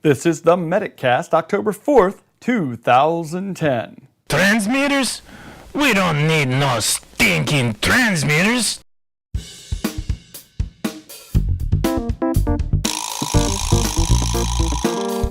This is the MedicCast, October 4th, 2010. Transmitters? We don't need no stinking transmitters.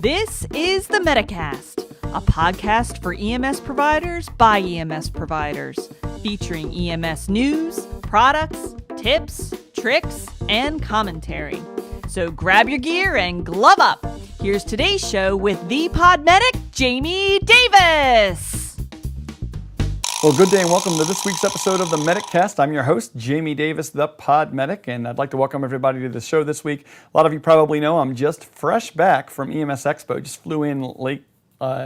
This is the MedicCast, a podcast for EMS providers by EMS providers, featuring EMS news, products, tips, tricks, and commentary. So grab your gear and glove up. Here's today's show with the Podmedic, Jamie Davis. Well, good day and welcome to this week's episode of the MedicCast. I'm your host, Jamie Davis, the Podmedic, and I'd like to welcome everybody to the show this week. A lot of you probably know I'm just fresh back from EMS Expo, just flew in late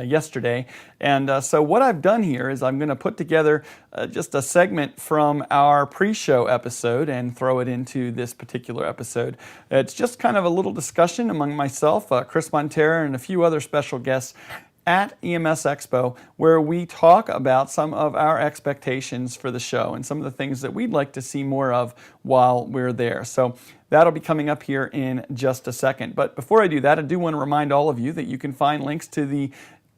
yesterday. And so what I've done here is I'm going to put together just a segment from our pre-show episode and throw it into this particular episode. It's just kind of a little discussion among myself, Chris Montera, and a few other special guests at EMS Expo, where we talk about some of our expectations for the show and some of the things that we'd like to see more of while we're there. So that'll be coming up here in just a second. But before I do that, I do want to remind all of you that you can find links to the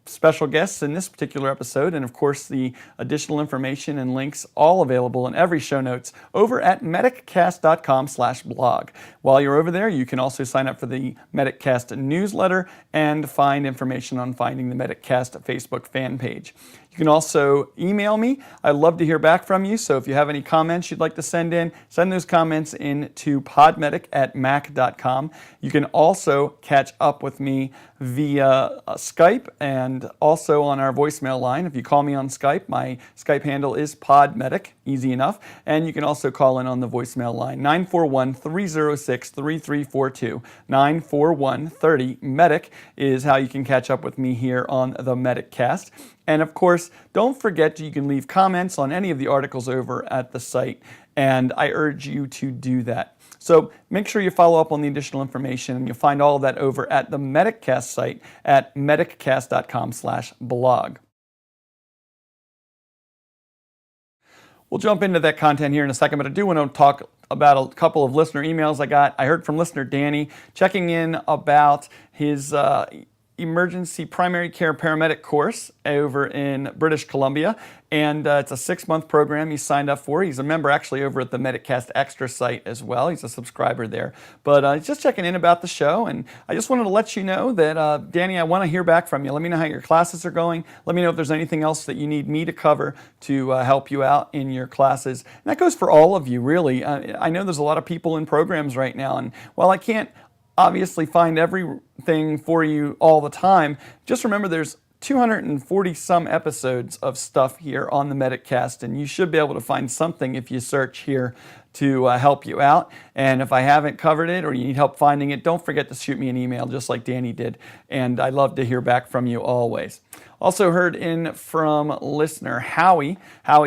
special guests in this particular episode, and of course the additional information and links all available in every show notes over at mediccast.com/blog. While you're over there, you can also sign up for the MedicCast newsletter and find information on finding the MedicCast Facebook fan page. You can also email me. I'd love to hear back from you, so if you have any comments you'd like to send in, send those comments in to podmedic@mac.com. You can also catch up with me via Skype and also on our voicemail line. If you call me on Skype, my Skype handle is Podmedic, easy enough, and you can also call in on the voicemail line, 941-306-3342. 941-30-MEDIC is how you can catch up with me here on the MedicCast. And of course, don't forget you can leave comments on any of the articles over at the site, and I urge you to do that. So make sure you follow up on the additional information, and you'll find all of that over at the MedicCast site at mediccast.com/blog. We'll jump into that content here in a second, but I do want to talk about a couple of listener emails I got. I heard from listener Danny checking in about his emergency primary care paramedic course over in British Columbia, and it's a 6-month program he signed up for. He's a member actually over at the MedicCast Extra site as well. He's a subscriber there, but he's just checking in about the show, and I just wanted to let you know that Danny, I want to hear back from you. Let me know how your classes are going. Let me know if there's anything else that you need me to cover to help you out in your classes. And that goes for all of you, really. I know there's a lot of people in programs right now, and while I can't obviously find everything for you all the time, just remember there's 240 some episodes of stuff here on the MedicCast, and you should be able to find something if you search here to help you out. And if I haven't covered it or you need help finding it, don't forget to shoot me an email just like Danny did, and I'd love to hear back from you always. Also heard in from listener Howie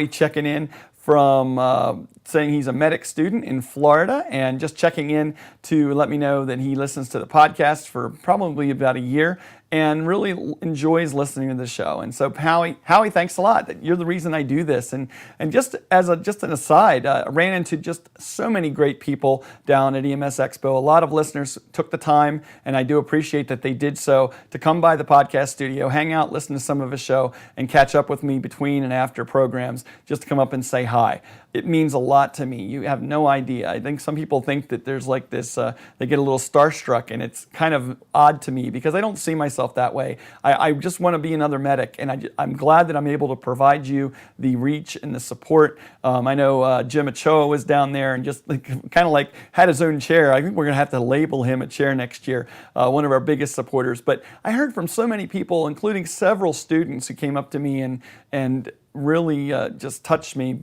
checking in from saying he's a medic student in Florida and just checking in to let me know that he listens to the podcast for probably about a year and really enjoys listening to the show. And so Howie, thanks a lot. You're the reason I do this. And just as an aside, I ran into just so many great people down at EMS Expo. A lot of listeners took the time, and I do appreciate that they did so, to come by the podcast studio, hang out, listen to some of his show, and catch up with me between and after programs, just to come up and say hi. It means a lot to me. You have no idea. I think some people think that there's like this, they get a little starstruck, and it's kind of odd to me because I don't see myself that way. I just want to be another medic, and I'm glad that I'm able to provide you the reach and the support. I know Jim Ochoa was down there and just kind of like had his own chair. I think we're going to have to label him a chair next year, one of our biggest supporters. But I heard from so many people, including several students who came up to me and really just touched me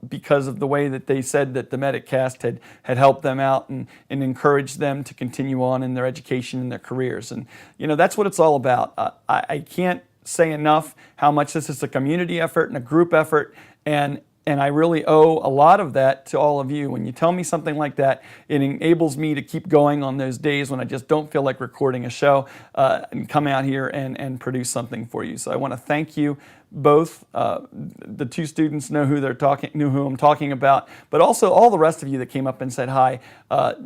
because of the way that they said that the MedicCast had helped them out and encouraged them to continue on in their education and their careers. And, that's what it's all about. I can't say enough how much this is a community effort and a group effort, and I really owe a lot of that to all of you. When you tell me something like that, it enables me to keep going on those days when I just don't feel like recording a show and come out here and produce something for you. So I want to thank you both. The two students knew who I'm talking about, but also all the rest of you that came up and said hi,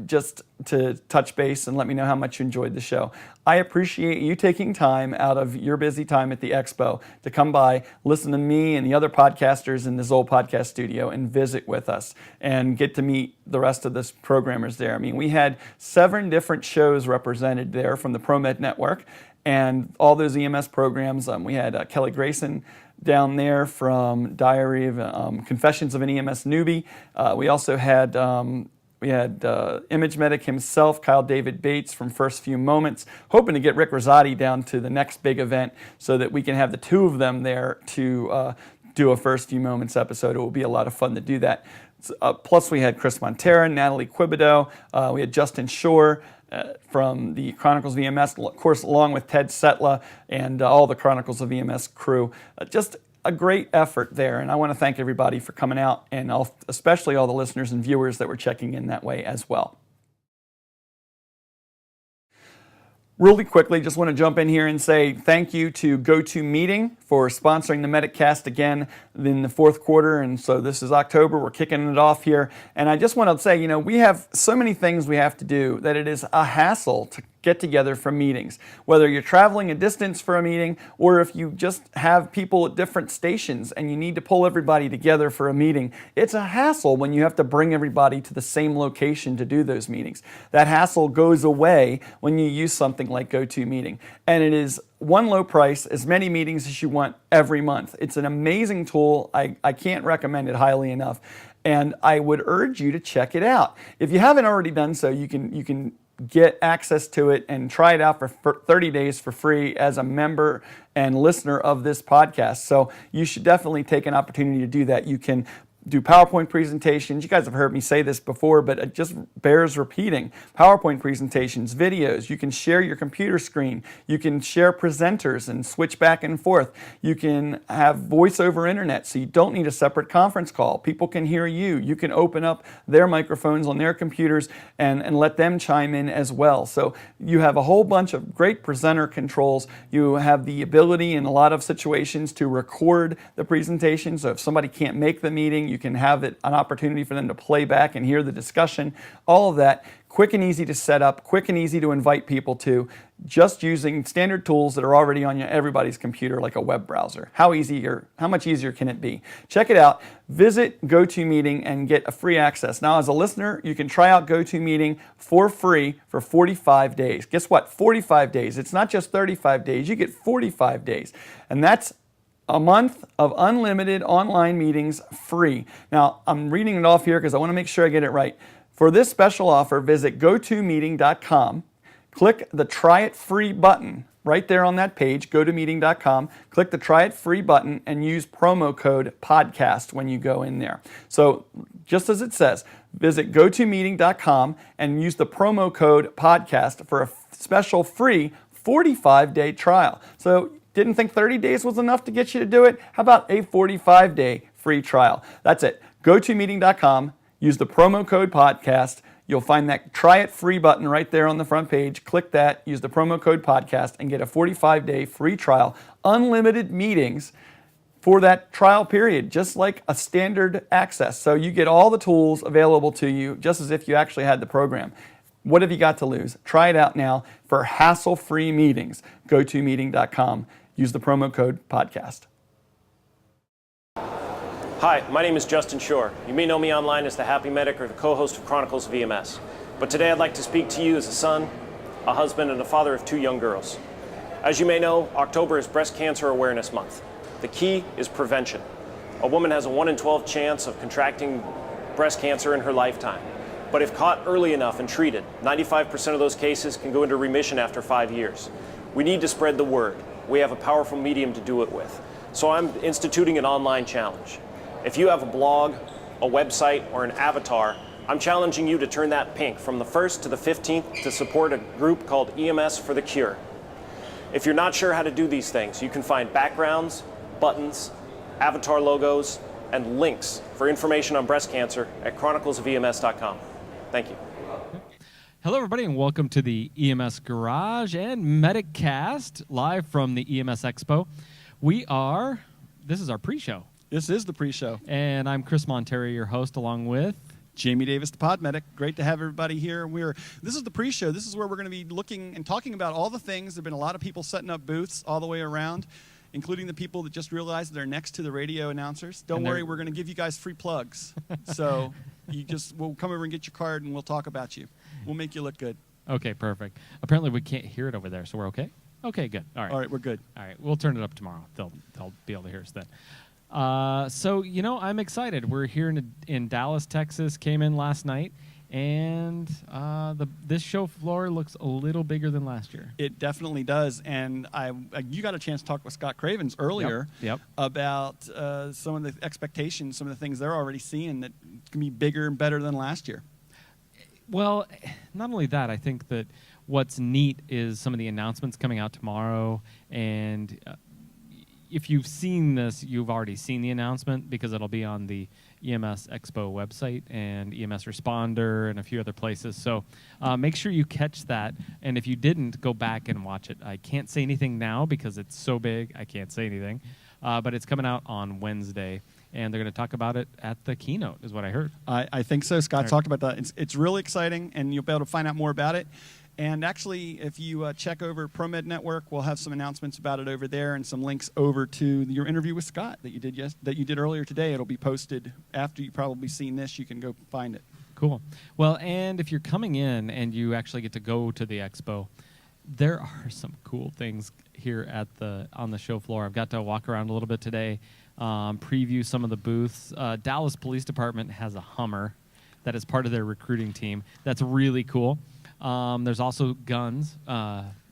just to touch base and let me know how much you enjoyed the show. I appreciate you taking time out of your busy time at the Expo to come by, listen to me and the other podcasters in the Zoll Podcast Studio and visit with us and get to meet the rest of the programmers there. I mean, we had 7 different shows represented there from the ProMed Network and all those EMS programs. We had Kelly Grayson down there from Diary of Confessions of an EMS Newbie. We also had Image Medic himself, Kyle David Bates from First Few Moments, hoping to get Rick Rosati down to the next big event so that we can have the two of them there to do a First Few Moments episode. It will be a lot of fun to do that. Plus we had Chris Montera, Natalie Quibido, we had Justin Shore from the Chronicles of EMS, of course, along with Ted Setla and all the Chronicles of EMS crew. Just a great effort there, and I want to thank everybody for coming out, and especially all the listeners and viewers that were checking in that way as well. Really quickly, just want to jump in here and say thank you to GoToMeeting for sponsoring the MedicCast again in the fourth quarter. And so this is October, we're kicking it off here. And I just want to say, we have so many things we have to do that it is a hassle to get together for meetings. Whether you're traveling a distance for a meeting or if you just have people at different stations and you need to pull everybody together for a meeting, it's a hassle when you have to bring everybody to the same location to do those meetings. That hassle goes away when you use something like GoToMeeting. And it is one low price, as many meetings as you want every month. It's an amazing tool. I can't recommend it highly enough. And I would urge you to check it out. If you haven't already done so, you can get access to it and try it out for 30 days for free as a member and listener of this podcast. So you should definitely take an opportunity to do that. You can do PowerPoint presentations. You guys have heard me say this before, but it just bears repeating. PowerPoint presentations, videos. You can share your computer screen. You can share presenters and switch back and forth. You can have voice over internet, so you don't need a separate conference call. People can hear you. You can open up their microphones on their computers and let them chime in as well. So you have a whole bunch of great presenter controls. You have the ability in a lot of situations to record the presentation. So if somebody can't make the meeting, you can have it an opportunity for them to play back and hear the discussion. All of that, quick and easy to set up, quick and easy to invite people to, just using standard tools that are already on everybody's computer like a web browser. How much easier can it be? Check it out. Visit GoToMeeting and get a free access. Now, as a listener, you can try out GoToMeeting for free for 45 days. Guess what? 45 days. It's not just 35 days. You get 45 days. And that's a month of unlimited online meetings free. Now, I'm reading it off here because I want to make sure I get it right. For this special offer, visit gotomeeting.com, click the Try It Free button right there on that page, gotomeeting.com, click the Try It Free button and use promo code PODCAST when you go in there. So just as it says, visit gotomeeting.com and use the promo code PODCAST for a special free 45-day trial. So didn't think 30 days was enough to get you to do it? How about a 45-day free trial? That's it. GoToMeeting.com, use the promo code PODCAST. You'll find that Try It Free button right there on the front page. Click that, use the promo code PODCAST, and get a 45-day free trial. Unlimited meetings for that trial period, just like a standard access. So you get all the tools available to you, just as if you actually had the program. What have you got to lose? Try it out now for hassle-free meetings. GoToMeeting.com. Use the promo code PODCAST. Hi, my name is Justin Shore. You may know me online as the Happy Medic or the co-host of Chronicles of EMS. But today I'd like to speak to you as a son, a husband, and a father of 2 young girls. As you may know, October is Breast Cancer Awareness Month. The key is prevention. A woman has a 1 in 12 chance of contracting breast cancer in her lifetime. But if caught early enough and treated, 95% of those cases can go into remission after 5 years. We need to spread the word. We have a powerful medium to do it with. So I'm instituting an online challenge. If you have a blog, a website, or an avatar, I'm challenging you to turn that pink from the 1st to the 15th to support a group called EMS for the Cure. If you're not sure how to do these things, you can find backgrounds, buttons, avatar logos, and links for information on breast cancer at chroniclesofems.com. Thank you. Hello, everybody, and welcome to the EMS Garage and MedicCast, live from the EMS Expo. We are this is our pre-show. This is the pre-show. And I'm Chris Montera, your host, along with Jamie Davis, the Podmedic. Great to have everybody here. This is the pre-show. This is where we're going to be looking and talking about all the things. There have been a lot of people setting up booths all the way around, including the people that just realized they're next to the radio announcers. Don't worry, we're going to give you guys free plugs. So we'll come over and get your card, and we'll talk about you. We'll make you look good. Okay, perfect. Apparently, we can't hear it over there, so we're okay? Okay, good. All right, we're good. All right, we'll turn it up tomorrow. They'll be able to hear us then. So, I'm excited. We're here in Dallas, Texas, came in last night, and this show floor looks a little bigger than last year. It definitely does, and you got a chance to talk with Scott Cravens earlier about some of the expectations, some of the things they're already seeing that can be bigger and better than last year. Well, not only that, I think that what's neat is some of the announcements coming out tomorrow, and if you've seen this, you've already seen the announcement because it'll be on the EMS Expo website and EMS Responder and a few other places. So make sure you catch that, and if you didn't, go back and watch it. I can't say anything now because it's so big, I can't say anything, but it's coming out on Wednesday. And they're going to talk about it at the keynote, is what I heard. I think so. Scott talked about that. It's really exciting, and you'll be able to find out more about it. And actually, if you check over ProMed Network, we'll have some announcements about it over there and some links over to your interview with Scott that you did earlier today. It'll be posted after you've probably seen this. You can go find it. Cool. Well, and if you're coming in and you actually get to go to the expo, there are some cool things here on the show floor. I've got to walk around a little bit today. Preview some of the booths. Dallas Police Department has a Hummer that is part of their recruiting team. That's really cool. There's also guns.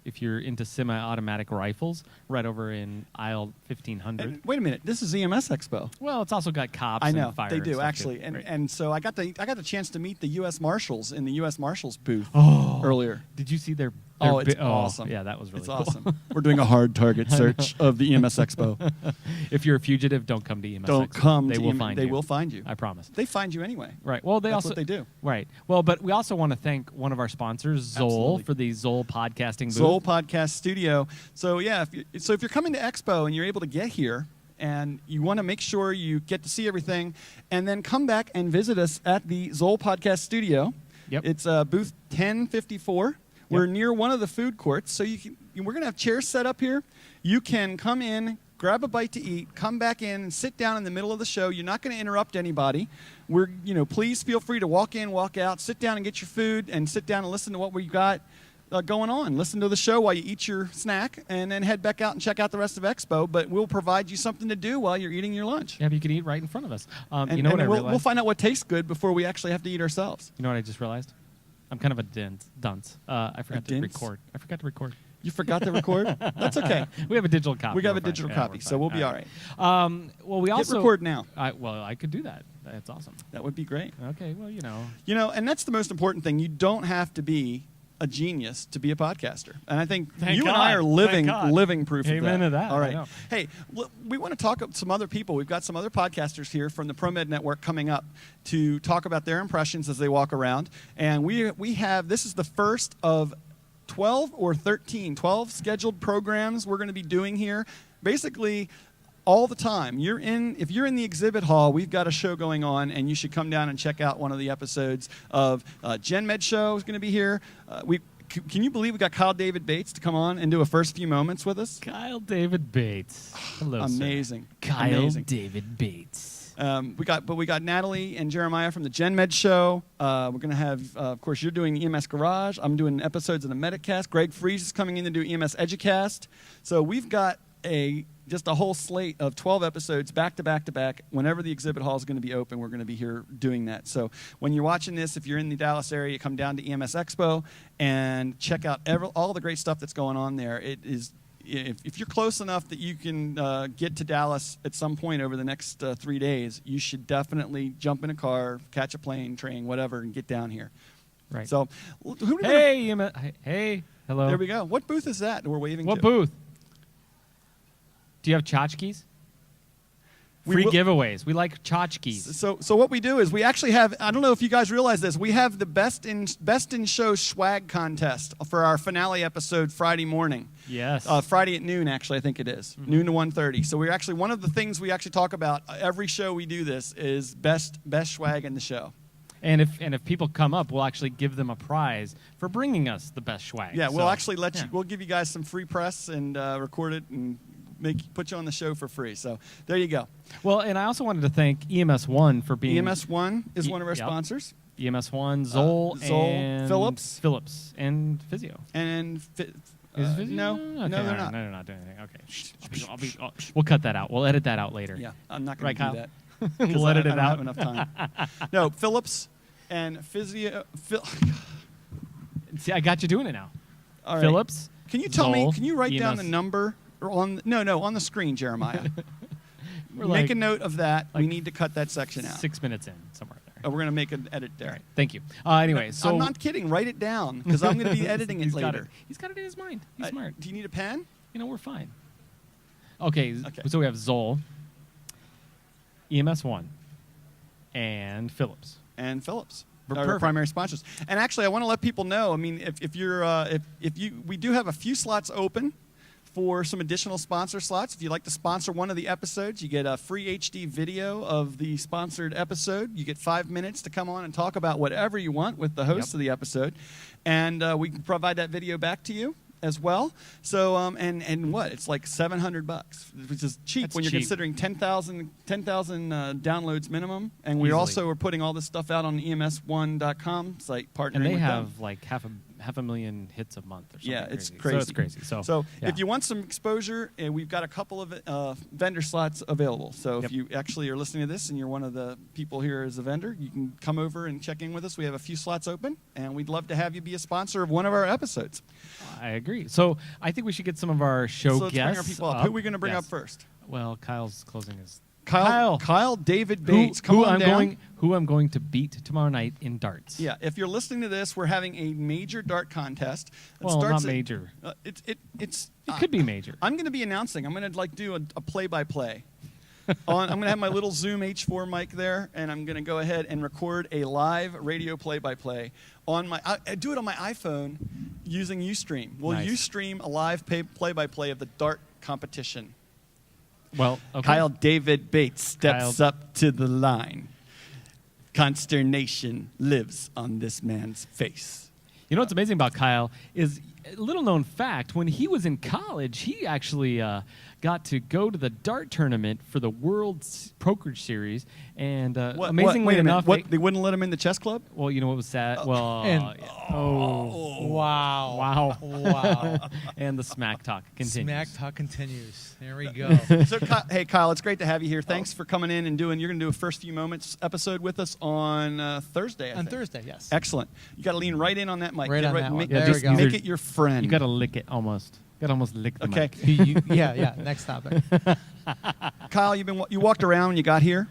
If you're into semi-automatic rifles, right over in aisle 1500. And wait a minute, this is EMS Expo. Well, it's also got cops. I know and fire. they do actually, and so I got the chance to meet the U.S. Marshals in the U.S. Marshals booth earlier. Did you see their it's awesome. Yeah, that was really cool. Awesome. We're doing a hard target search of the EMS Expo. If you're a fugitive, don't come to EMS Don't Expo. come. They will find you. They will find you. I promise. They find you anyway. Right. Well, That's what they do. Right. Well, but we also want to thank one of our sponsors, Zoll, Absolutely. for the Zoll podcasting booth. Zoll Podcast Studio. So yeah, if you're coming to Expo and you're able to get here, and you want to make sure you get to see everything, and then come back and visit us at the Zoll Podcast Studio. Yep. It's booth 1054. We're near one of the food courts, so we're going to have chairs set up here. You can come in, grab a bite to eat, come back in, and sit down in the middle of the show. You're not going to interrupt anybody. Please feel free to walk in, walk out, sit down and get your food, and sit down and listen to what we've got going on. Listen to the show while you eat your snack, and then head back out and check out the rest of Expo. But we'll provide you something to do while you're eating your lunch. Yeah, you can eat right in front of us. And what I realized? We'll find out what tastes good before we actually have to eat ourselves. You know what I just realized? I'm kind of a dunce. I forgot to record. You forgot to record? That's okay. We have a digital copy. We have a digital copy, so we'll be all right. Well, we also hit record now. I could do that. That's awesome. That would be great. Okay. Well, and that's the most important thing. You don't have to be a genius to be a podcaster, and I think Thank you God. and I are living proof Amen of that. to that. All I right. know. Hey, we want to talk to some other people. We've got some other podcasters here from the ProMed Network coming up to talk about their impressions as they walk around, and we have this is the first of 12 scheduled programs we're going to be doing here, basically all the time. If you're in the exhibit hall, we've got a show going on, and you should come down and check out one of the episodes of Gen Med Show is going to be here. Can you believe we got Kyle David Bates to come on and do a first few moments with us? Kyle David Bates. Hello, amazing. Sir. Kyle Amazing. David Bates. We got Natalie and Jeremiah from the Gen Med Show. We're going to have, of course, you're doing EMS Garage. I'm doing episodes of the MedicCast. Greg Fries is coming in to do EMS Educast. So we've got just a whole slate of 12 episodes back to back to back. Whenever the exhibit hall is going to be open, we're going to be here doing that. So when you're watching this, if you're in the Dallas area, come down to EMS Expo and check out all the great stuff that's going on there. It is, if you're close enough that you can get to Dallas at some point over the next 3 days, you should definitely jump in a car, catch a plane, train, whatever, and get down here. Right. So, hey, hello. There we go. What booth is that we're waving to? What booth? Do you have tchotchkes? Free giveaways. We like tchotchkes. So what we do is we actually have, I don't know if you guys realize this, we have the best in show swag contest for our finale episode Friday morning. Yes. Friday at noon, actually, I think it is. Noon to 1:30. So we're actually, one of the things we actually talk about every show we do this is best swag in the show. And if people come up, we'll actually give them a prize for bringing us the best swag. Yeah, we'll actually we'll give you guys some free press and record it and put you on the show for free. So there you go. Well, and I also wanted to thank EMS One for being... EMS One is one of our sponsors. EMS One, Zoll, and... Philips, and Physio. And... Is it Physio? No, okay, no, they're not. No, they're not doing anything. Okay. We'll cut that out. We'll edit that out later. Yeah, I'm not going to do that. We'll edit it I don't out. have enough time. No, Philips and Physio... See, I got you doing it now. All right. Philips, Can you tell Zoll, me, can you write down the EMS. number? Or on the screen, Jeremiah. We're Make like- a note of that. We like need to cut that section out. 6 minutes in, somewhere there. Oh, we're going to make an edit there. All right. Thank you. Anyway, so... I'm not kidding. Write it down because I'm going to be editing it He's got later. He's got it in his mind. He's smart. Do you need a pen? We're fine. Okay, Okay. so we have Zoll, EMS One, and Philips. And Philips. We're Our perfect. primary sponsors. And actually, I want to let people know. I mean, we do have a few slots open for some additional sponsor slots. If you'd like to sponsor one of the episodes, you get a free HD video of the sponsored episode. You get 5 minutes to come on and talk about whatever you want with the host of the episode, and we can provide that video back to you as well. So and what? It's like $700, which is cheap That's when you're cheap. considering 10,000 downloads minimum. And we Easily. also are putting all this stuff out on the EMS1.com site, partnering And they with have them. like half a million hits a month or something. Yeah, it's So crazy. it's crazy. So yeah. if you want some exposure, we've got a couple of vendor slots available. So Yep. if you actually are listening to this and you're one of the people here as a vendor, you can come over and check in with us. We have a few slots open, and we'd love to have you be a sponsor of one of our episodes. I agree. So I think we should get some of our show So let's guests. bring our people up. Who are we going to bring up first? Well, Kyle's closing his... Kyle David Bates. Come on down. Who I'm going to beat tomorrow night in darts. Yeah, if you're listening to this, we're having a major dart contest. It Well, starts not at- major. It Could be major. I'm going to be announcing. I'm going to do a play-by-play. I'm going to have my little Zoom H4 mic there, and I'm going to go ahead and record a live radio play-by-play on my. I do it on my iPhone using Ustream. We'll Nice. Ustream a live play-by-play of the dart competition. Well, okay. Kyle David Bates steps Kyle- up to the line. Consternation lives on this man's face. You know what's amazing about Kyle is a little known fact. When he was in college, he actually got to go to the dart tournament for the World Poker Series. And amazingly wait a minute. enough, What, they wouldn't let him in the chess club? well, you know what was sad? Well, Wow. wow. Wow. And the smack talk continues. Smack talk continues. There we go. So, hey, Kyle, it's great to have you here. Thanks for coming in and you're going to do a First Few Moments episode with us on Thursday, I On think. Thursday, yes. Excellent. You got to lean right in on that mic. Right Get on that one. Make, There just we go. make it your friend. You got to lick it almost. You got to almost lick the Okay. mic. Yeah. Next topic. Kyle, you walked around when you got here.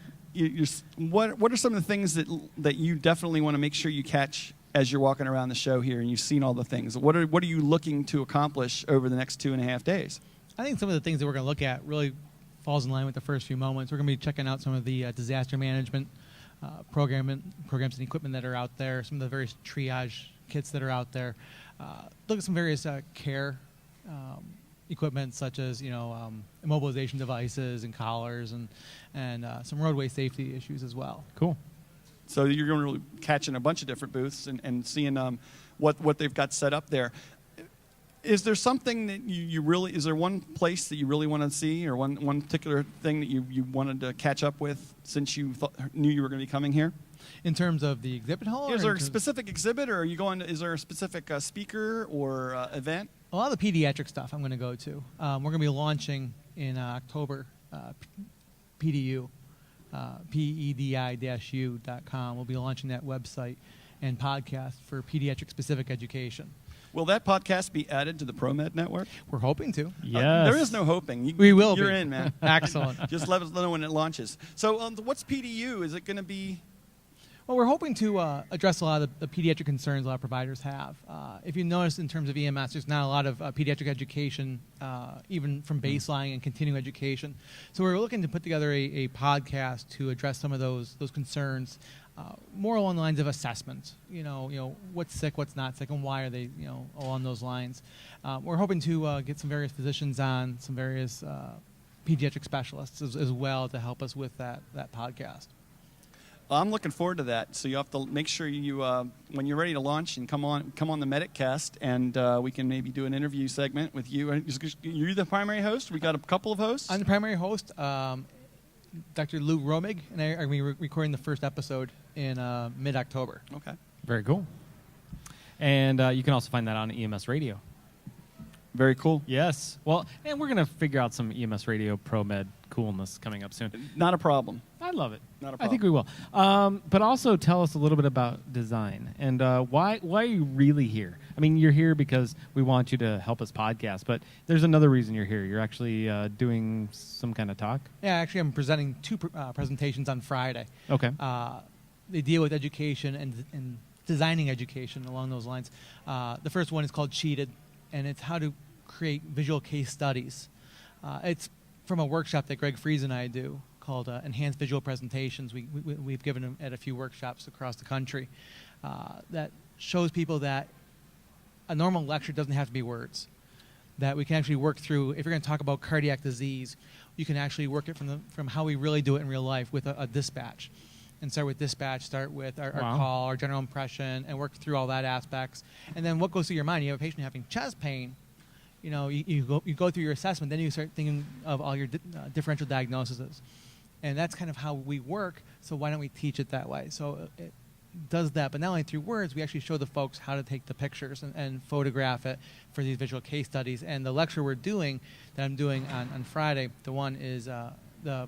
What are some of the things that you definitely want to make sure you catch as you're walking around the show here and you've seen all the things? What are you looking to accomplish over the next 2.5 days? I think some of the things that we're going to look at really falls in line with the First Few Moments. We're going to be checking out some of the disaster management programs and equipment that are out there, some of the various triage kits that are out there. Look at some various care equipment such as immobilization devices and collars and some roadway safety issues as well. Cool. So you're going to really catching a bunch of different booths and seeing what they've got set up there. Is there something that is there one place that you really want to see, or one particular thing that you wanted to catch up with since you knew you were going to be coming here? In terms of the exhibit hall? Is or there in a terms- specific exhibit, or are you going? Is there a specific speaker or event? A lot of the pediatric stuff I'm going to go to. We're going to be launching in October, PDU, PEDI-U.com. We'll be launching that website and podcast for pediatric-specific education. Will that podcast be added to the ProMed Network? We're hoping to. Yes. There is no hoping. We will You're be. in, man. Excellent. Just let us know when it launches. So what's PDU? Is it going to be... Well, we're hoping to address a lot of the pediatric concerns a lot of providers have. If you notice in terms of EMS, there's not a lot of pediatric education, even from baseline and continuing education. So we're looking to put together a podcast to address some of those concerns, more along the lines of assessment. You know, what's sick, what's not sick, and why are they, along those lines. We're hoping to get some various physicians on, some various pediatric specialists as well to help us with that podcast. I'm looking forward to that. So you have to make sure you, when you're ready to launch, and come on the MedicCast, and we can maybe do an interview segment with you. You're the primary host. We got a couple of hosts. I'm the primary host. Dr. Lou Romig and I are going to be recording the first episode in mid-October. Okay. Very cool. And you can also find that on EMS Radio. Very cool. Yes. Well, and we're going to figure out some EMS Radio ProMed coolness coming up soon. Not a problem. I love it. Not a I problem. think we will. But also tell us a little bit about design and why are you really here? I mean, you're here because we want you to help us podcast, but there's another reason you're here. You're actually doing some kind of talk. Yeah, actually, I'm presenting two presentations on Friday. Okay. They deal with education and designing education along those lines. The first one is called Cheated, and it's how to create visual case studies. It's from a workshop that Greg Fries and I do called Enhanced Visual Presentations. We've given them at a few workshops across the country that shows people that a normal lecture doesn't have to be words, that we can actually work through. If you're going to talk about cardiac disease, you can actually work it from how we really do it in real life with a dispatch. And start with dispatch, start with our call, our general impression, and work through all that aspects. And then what goes through your mind? You have a patient having chest pain. You go through your assessment, then you start thinking of all your differential diagnoses. And that's kind of how we work, so why don't we teach it that way? So it does that, but not only through words, we actually show the folks how to take the pictures and photograph it for these visual case studies. And the lecture that I'm doing on Friday, the one is the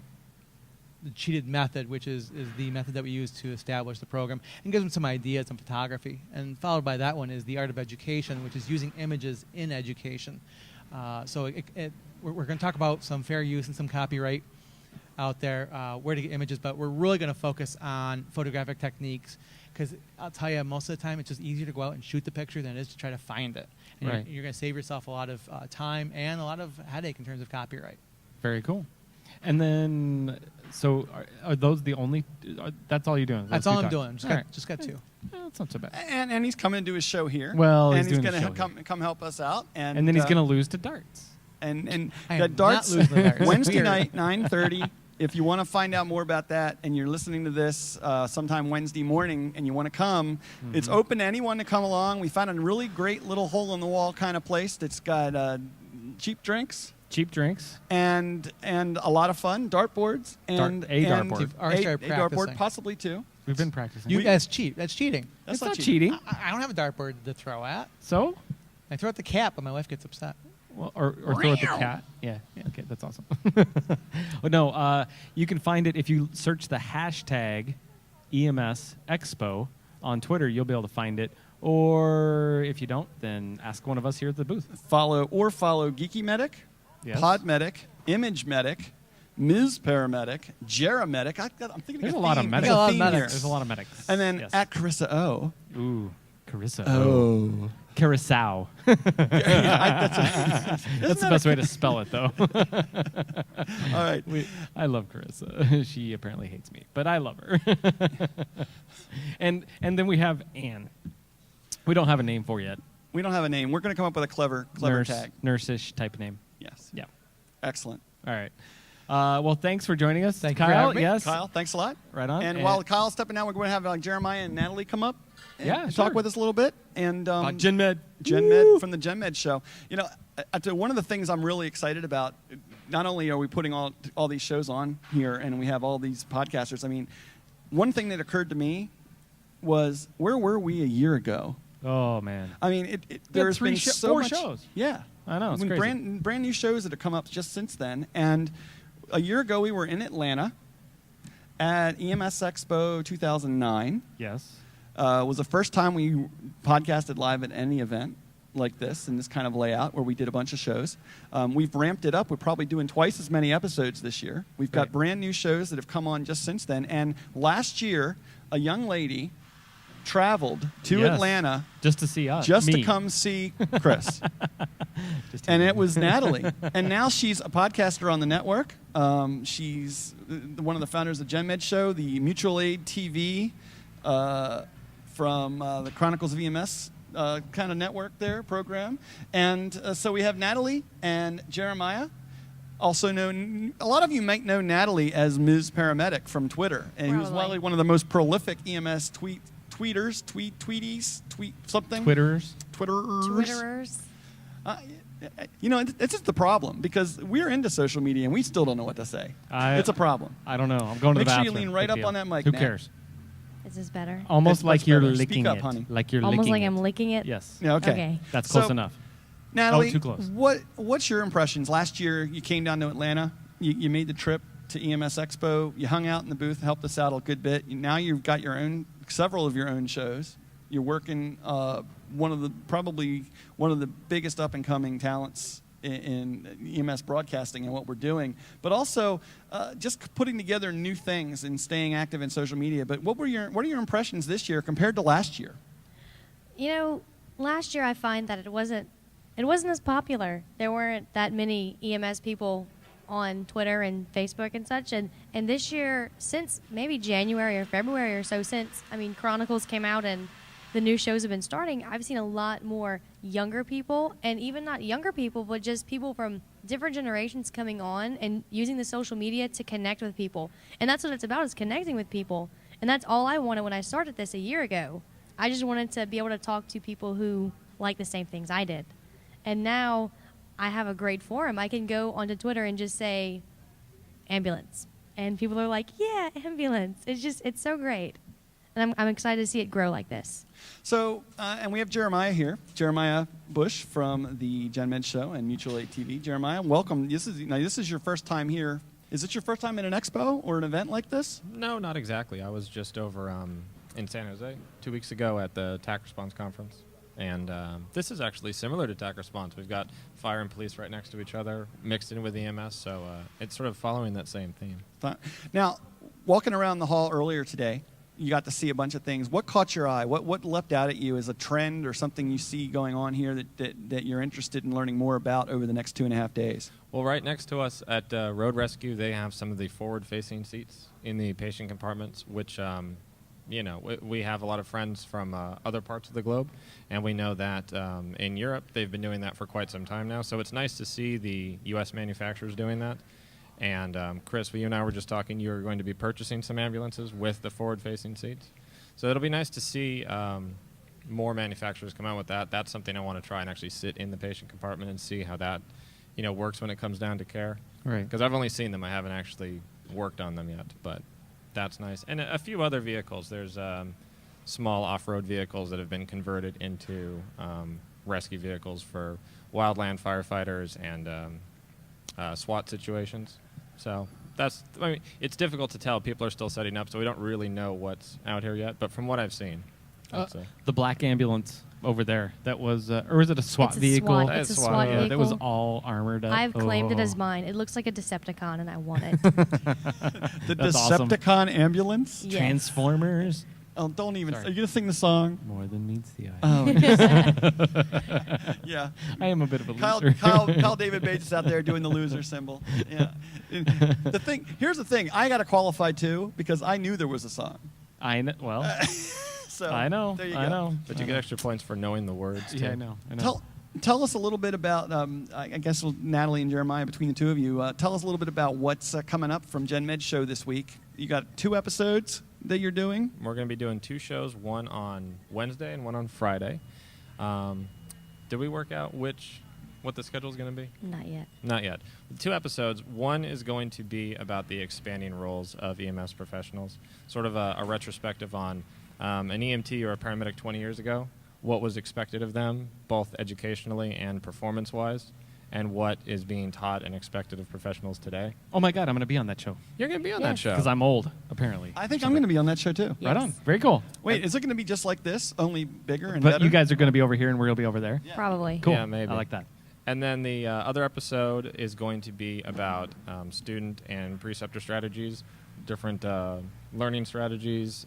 cheated method, which is the method that we use to establish the program, and gives them some ideas on photography. And followed by that one is the art of education, which is using images in education. So we're going to talk about some fair use and some copyright out there, where to get images, but we're really going to focus on photographic techniques, because I'll tell you, most of the time it's just easier to go out and shoot the picture than it is to try to find it. And right. you're going to save yourself a lot of time and a lot of headache in terms of copyright. Very cool. And then, so are those the only? That's all you're doing? That's all I'm doing. Just got two. That's not so bad. And he's coming to do his show here. Well, and he's doing going the to show come help us out. And then he's going to lose to darts. And I the am darts, not losing the darts. Wednesday Here. night, 9:30. If you want to find out more about that, and you're listening to this sometime Wednesday morning, and you want to come, it's open to anyone to come along. We found a really great little hole-in-the-wall kind of place that's got cheap drinks. Cheap drinks. And a lot of fun, dartboards. And A dartboard. You've already started a dartboard, practicing. possibly two. We've been practicing. That's cheap. That's cheating. That's It's not cheating. I don't have a dartboard to throw at. So? I throw at the cat, but my wife gets upset. Well, or throw at the cat. Yeah. Okay, that's awesome. Well, no, you can find it if you search the hashtag EMS Expo on Twitter. You'll be able to find it. Or if you don't, then ask one of us here at the booth. Follow Geeky Medic, Yes. Podmedic, Image Medic, Ms. Paramedic, Geramedic. I'm thinking There's of a lot of theme. medics. We got a lot of theme medics. here. There's a lot of medics. And then Yes. at Carissa O. Ooh, Carissa. Oh. Carousel. That's That's the best way to spell it, though. All right. I love Carissa. She apparently hates me, but I love her. and then we have Anne. We don't have a name for yet. We don't have a name. We're going to come up with a clever tag. Nurse-ish type name. Yes. Yeah. Excellent. All right. Well, thanks for joining us. Thank you for Kyle. having me. Yes. Kyle, thanks a lot. Right on. And while Kyle's stepping out, we're going to have Jeremiah and Natalie come up and Yeah, talk sure. with us a little bit. And Gen Med. Gen Med from the Gen Med show. You know, one of the things I'm really excited about, not only are we putting all these shows on here and we have all these podcasters, I mean, one thing that occurred to me was, where were we a year ago? Oh, man. I mean, there's been so four much. shows. Yeah. I know, it's When crazy. brand new shows that have come up just since then. And a year ago, we were in Atlanta at EMS Expo 2009. Yes. It was the first time we podcasted live at any event. like this in this kind of layout where we did a bunch of shows. We've ramped it up. We're probably doing twice as many episodes this year. We've got brand new shows that have come on just since then. And last year, a young lady traveled to Atlanta just to see us, to come see Chris. And it was Natalie. And now she's a podcaster on the network. She's one of the founders of GenMed Show, the Mutual Aid TV from the Chronicles of EMS kind of network there, program. And so we have Natalie and Jeremiah. Also known, a lot of you might know Natalie as Ms. Paramedic from Twitter. And he was probably one of the most prolific EMS tweeters. Twitterers. It's just the problem because we're into social media and we still don't know what to say. It's a problem. I don't know. I'm going to the bathroom. Make sure you lean right up on that mic. Who Nat. cares? Is this better? Almost It's like much you're better. licking Speak up, it. honey. Like you're Almost licking like it. I'm licking it? Yes. Yeah, okay. Okay. That's close So, enough. Natalie, too close. What's your impressions? Last year you came down to Atlanta. You made the trip to EMS Expo. You hung out in the booth, helped us out a good bit. Now you've got several of your own shows. You're working probably one of the biggest up and coming talents in EMS broadcasting and what we're doing, but also just putting together new things and staying active in social media. But what are your impressions this year compared to last year? Last year I find that it wasn't as popular. There weren't that many EMS people on Twitter and Facebook and such. And this year, since maybe January or February or so, since Chronicles came out and the new shows have been starting, I've seen a lot more younger people, and even not younger people, but just people from different generations coming on and using the social media to connect with people. And that's what it's about, is connecting with people. And that's all I wanted when I started this a year ago. I just wanted to be able to talk to people who like the same things I did. And now I have a great forum. I can go onto Twitter and just say, ambulance. And people are like, yeah, ambulance. It's so great. And I'm excited to see it grow like this. So, and we have Jeremiah here, Jeremiah Bush from the GenMed Show and Mutual Aid TV. Jeremiah, welcome. This is your first time here. Is it your first time at an expo or an event like this? No, not exactly. I was just over in San Jose 2 weeks ago at the TAC Response Conference. And this is actually similar to TAC Response. We've got fire and police right next to each other, mixed in with EMS, so it's sort of following that same theme. Now, walking around the hall earlier today, you got to see a bunch of things. What caught your eye? What leapt out at you as a trend or something you see going on here that you're interested in learning more about over the next 2.5 days? Well, right next to us at Road Rescue, they have some of the forward-facing seats in the patient compartments, which, we have a lot of friends from other parts of the globe, and we know that in Europe they've been doing that for quite some time now. So it's nice to see the U.S. manufacturers doing that. And Chris, you and I were just talking, you're going to be purchasing some ambulances with the forward-facing seats. So it'll be nice to see more manufacturers come out with that. That's something I want to try and actually sit in the patient compartment and see how that works when it comes down to care. Right. Because I've only seen them. I haven't actually worked on them yet, but that's nice. And a few other vehicles. There's small off-road vehicles that have been converted into rescue vehicles for wildland firefighters and SWAT situations. So it's difficult to tell. People are still setting up, so we don't really know what's out here yet. But from what I've seen, the black ambulance over there, that was, or is it a SWAT It's a vehicle? SWAT. It's a SWAT vehicle. That was all armored up. I've claimed it as mine. It looks like a Decepticon, and I want it. The That's awesome. Decepticon ambulance? Yes. Transformers. Oh, don't even. Sorry. Are you going to sing the song? More than meets the eye. Oh, yes. Yeah. I am a bit of a loser. Kyle David Bates is out there doing the loser symbol. Yeah. Here's the thing. I got to qualify too because I knew there was a song. I know. Well, So I know. There you I go. know. but you get extra points for knowing the words, too. Yeah, I know. Tell us a little bit about, I guess Natalie and Jeremiah, between the two of you, tell us a little bit about what's coming up from GenMed Show this week. You got 2 episodes that you're doing? We're going to be doing 2 shows, one on Wednesday and one on Friday. Did we work out what the schedule is going to be? Not yet. Not yet. 2 episodes. One is going to be about the expanding roles of EMS professionals, sort of a retrospective on an EMT or a paramedic 20 years ago, what was expected of them, both educationally and performance-wise, and what is being taught and expected of professionals today. Oh my God, I'm going to be on that show You're going to be on that Yes. show. because I'm old, apparently. I think I'm going to be on that show too. Yes. Right on. Very cool. Wait, is it going to be just like this, only bigger and But better? you guys are going to be over here and we'll be over there. Probably. Cool. Yeah, maybe. I like that. And then the other episode is going to be about student and preceptor strategies, different learning strategies,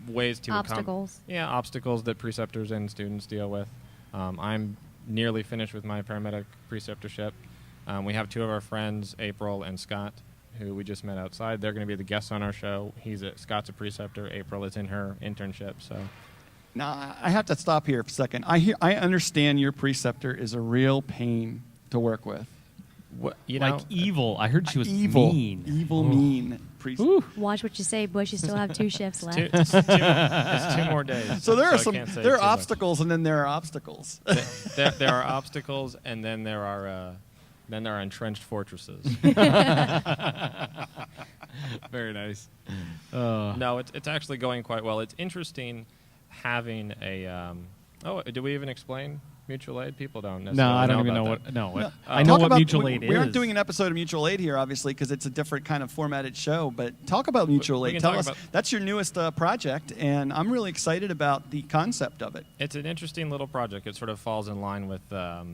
ways to Obstacles. obstacles that preceptors and students deal with. I'm nearly finished with my paramedic preceptorship. We have two of our friends, April and Scott, who we just met outside. They're going to be the guests on our show. Scott's a preceptor. April is in her internship. So Now, I have to stop here for a second. I understand your preceptor is a real pain to work with. what you Like know, evil. I heard she was Evil, mean. mean preceptor. Watch what you say, Bush. You still have 2 shifts left. it's 2 more days. So there are I can't say there too are much. obstacles, and then there are obstacles. There are obstacles, and then there are entrenched fortresses. Very nice. No, it's actually going quite well. It's interesting having a. Do we even explain mutual aid? People don't necessarily No, I don't even about know that. what. No, No. I know Talk what about- mutual aid is. We aren't doing an episode of mutual aid here, obviously, because it's a different kind of formatted show. But talk about mutual we aid. can Tell talk us. about- That's your newest project, and I'm really excited about the concept of it. It's an interesting little project. It sort of falls in line with the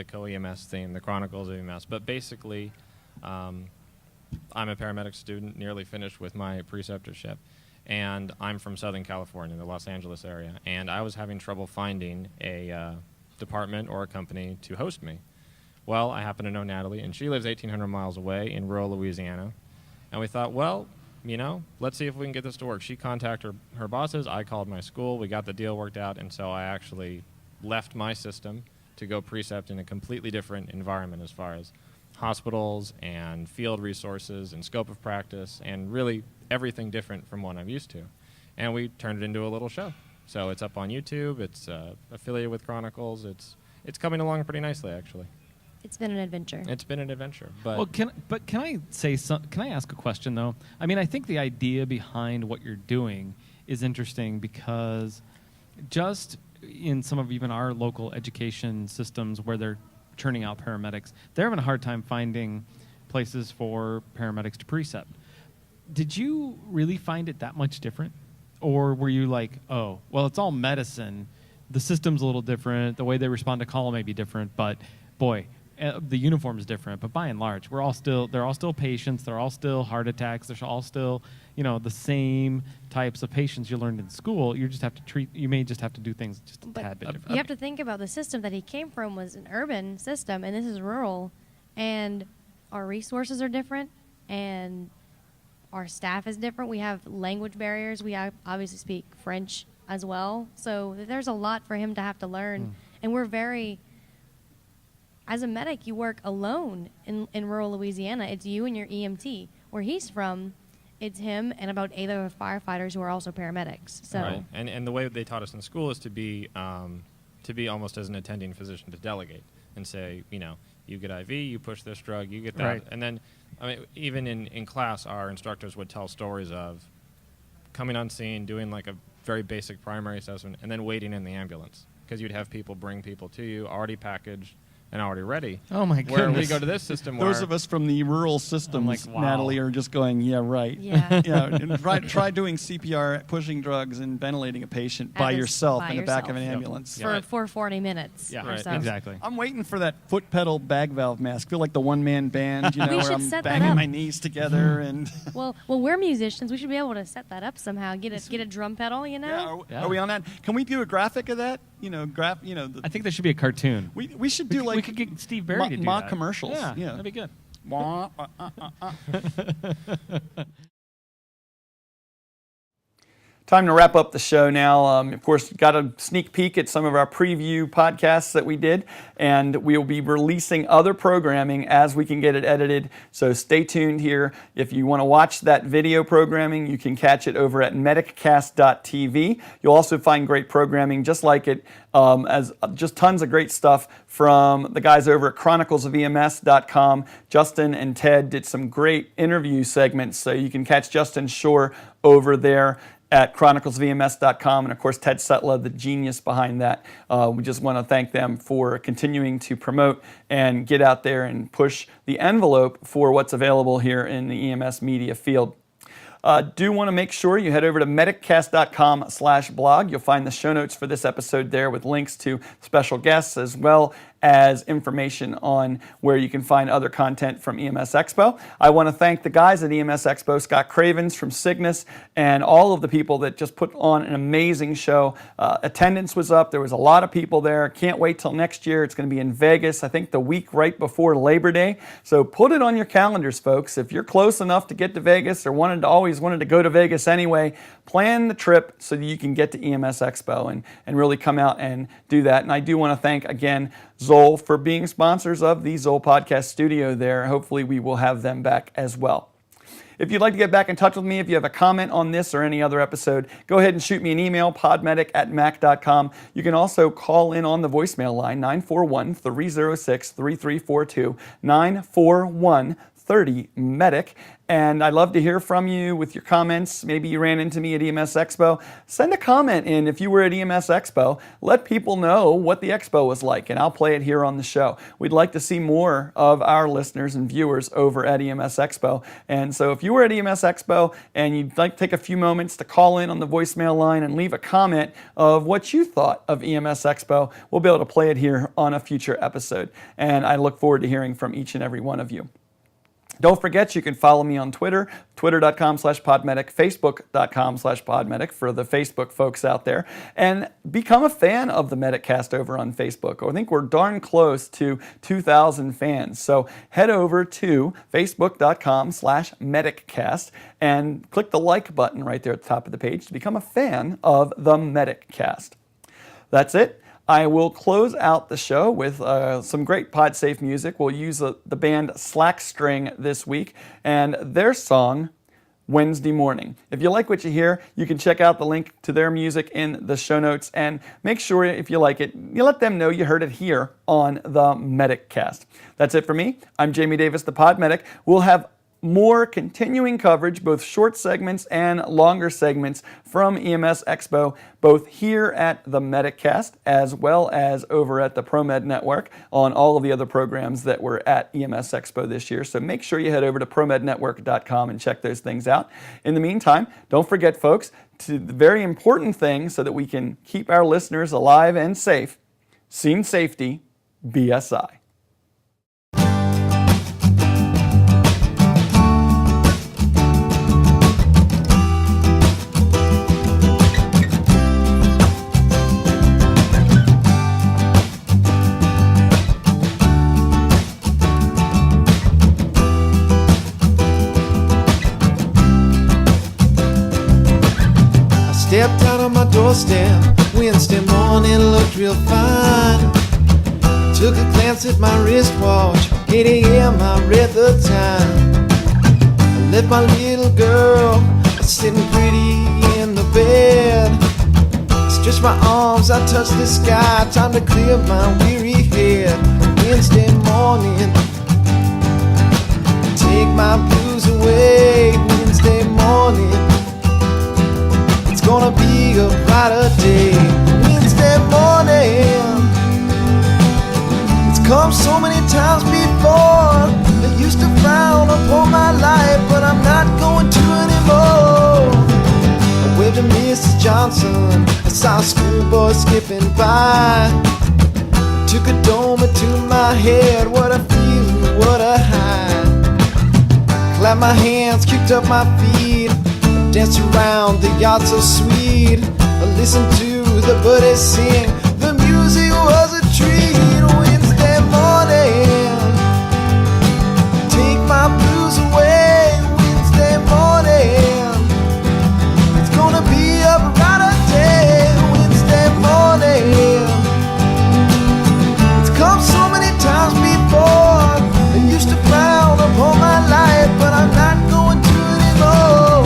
co-EMS theme, the Chronicles of EMS. But basically, I'm a paramedic student, nearly finished with my preceptorship. And I'm from Southern California, the Los Angeles area. And I was having trouble finding a department or a company to host me. Well, I happen to know Natalie, and she lives 1,800 miles away in rural Louisiana. And we thought, well, let's see if we can get this to work. She contacted her bosses. I called my school. We got the deal worked out. And so I actually left my system to go precept in a completely different environment as far as hospitals and field resources and scope of practice and really everything different from what I'm used to. And we turned it into a little show. So it's up on YouTube. It's affiliated with Chronicles. It's coming along pretty nicely, actually. It's been an adventure. It's been an adventure. But Well, can I say can I ask a question though? I mean, I think the idea behind what you're doing is interesting because just in some of even our local education systems where they're churning out paramedics, they're having a hard time finding places for paramedics to precept. Did you really find it that much different? Or were you like, oh, well, it's all medicine. The system's a little different. The way they respond to call may be different. But, boy, the uniform is different. But by and large, they're all still patients. They're all still heart attacks. They're all still, the same types of patients you learned in school. You may just have to do things just a tad bit different. You have to think about the system that he came from was an urban system, and this is rural, and our resources are different, and our staff is different. We have language barriers. We obviously speak French as well, so there's a lot for him to have to learn. And we're as a medic, you work alone in rural Louisiana. It's you and your EMT. Where he's from, it's him and about 8 other firefighters who are also paramedics. So, right. And the way they taught us in school is to be almost as an attending physician, to delegate and say, you get IV, you push this drug, you get that. Right. And then, even in class, our instructors would tell stories of coming on scene, doing like a very basic primary assessment, and then waiting in the ambulance because you'd have people bring people to you already packaged and already ready. Oh, my Where we goodness. go to this system where Those of us from the rural systems, like, wow. Natalie, are just going, yeah, right. Yeah. And try doing CPR, pushing drugs, and ventilating a patient by yourself in the back of an ambulance. for 40 minutes. Yeah, or right, so. exactly. I'm waiting for that foot pedal bag valve mask. I feel like the one-man band, We where should I'm set that banging up. my knees together and. Well, we're musicians. We should be able to set that up somehow. Get a drum pedal, Yeah, Yeah. are we on that? Can we do a graphic of that? I think there should be a cartoon. We should do we could get Steve Barry to do mock that. commercials. Yeah, Yeah. that'd be good. Time to wrap up the show now. Of course, got a sneak peek at some of our preview podcasts that we did, and we'll be releasing other programming as we can get it edited. So stay tuned here. If you want to watch that video programming, you can catch it over at MedicCast.tv. You'll also find great programming just like it, as just tons of great stuff from the guys over at chroniclesofems.com. Justin and Ted did some great interview segments, so you can catch Justin Shore over there. at chroniclesvms.com, and of course Ted Sutla, the genius behind that. We just want to thank them for continuing to promote and get out there and push the envelope for what's available here in the EMS media field. Do want to make sure you head over to mediccast.com/blog. You'll find the show notes for this episode there with links to special guests as well as information on where you can find other content from EMS Expo. I want to thank the guys at EMS Expo, Scott Cravens from Cygnus, and all of the people that just put on an amazing show. Attendance was up. There was a lot of people there. Can't wait till next year. It's going to be in Vegas, I think the week right before Labor Day. So put it on your calendars, folks. If you're close enough to get to Vegas or always wanted to go to Vegas anyway, plan the trip so that you can get to EMS Expo and really come out and do that. And I do want to thank, again, Zoll for being sponsors of the Zoll Podcast Studio there. Hopefully we will have them back as well. If you'd like to get back in touch with me, if you have a comment on this or any other episode, go ahead and shoot me an email, podmedic@mac.com. You can also call in on the voicemail line, 941-306-3342, 941-30-MEDIC. And I'd love to hear from you with your comments. Maybe you ran into me at EMS Expo. Send a comment in if you were at EMS Expo. Let people know what the Expo was like, and I'll play it here on the show. We'd like to see more of our listeners and viewers over at EMS Expo. And so if you were at EMS Expo and you'd like to take a few moments to call in on the voicemail line and leave a comment of what you thought of EMS Expo, we'll be able to play it here on a future episode. And I look forward to hearing from each and every one of you. Don't forget, you can follow me on Twitter, twitter.com/Podmedic, facebook.com/Podmedic for the Facebook folks out there, and become a fan of the MedicCast over on Facebook. I think we're darn close to 2,000 fans. So head over to facebook.com/MedicCast and click the like button right there at the top of the page to become a fan of the MedicCast. That's it. I will close out the show with some great PodSafe music. We'll use the band Slackstring this week and their song, Wednesday Morning. If you like what you hear, you can check out the link to their music in the show notes, and make sure, if you like it, you let them know you heard it here on the MedicCast. That's it for me. I'm Jamie Davis, the Podmedic. We'll have more continuing coverage, both short segments and longer segments from EMS Expo, both here at the MedicCast as well as over at the ProMed Network on all of the other programs that were at EMS Expo this year. So make sure you head over to ProMedNetwork.com and check those things out. In the meantime, don't forget, folks, to the very important thing so that we can keep our listeners alive and safe: Scene Safety, BSI. Stepped out on my doorstep, Wednesday morning looked real fine. Took a glance at my wristwatch, 8 a.m. I read the time. I left my little girl sitting pretty in the bed. Stretched my arms, I touched the sky, time to clear my weary head. Wednesday morning, take my blues away. Wednesday morning, it's gonna be a brighter day. Wednesday morning, it's come so many times before. I used to frown upon my life, but I'm not going to anymore. I waved to Mrs. Johnson, I saw a schoolboy skipping by. I took a dome to my head, what a feeling, what a high. Clapped my hands, kicked up my feet, danced around the yard so sweet. I listened to the birdies sing, the music was a treat. Wednesday morning, take my blues away. Wednesday morning, it's gonna be a brighter day. Wednesday morning, it's come so many times before. I used to frown upon my life, but I'm not going to anymore.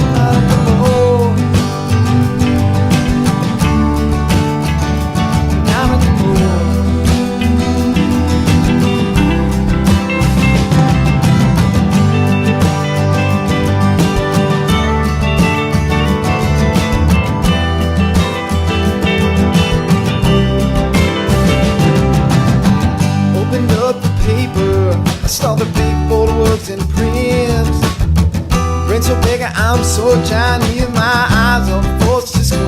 I saw the big bold words in print. Brain so big I'm so Chinese, my eyes are forced to squint.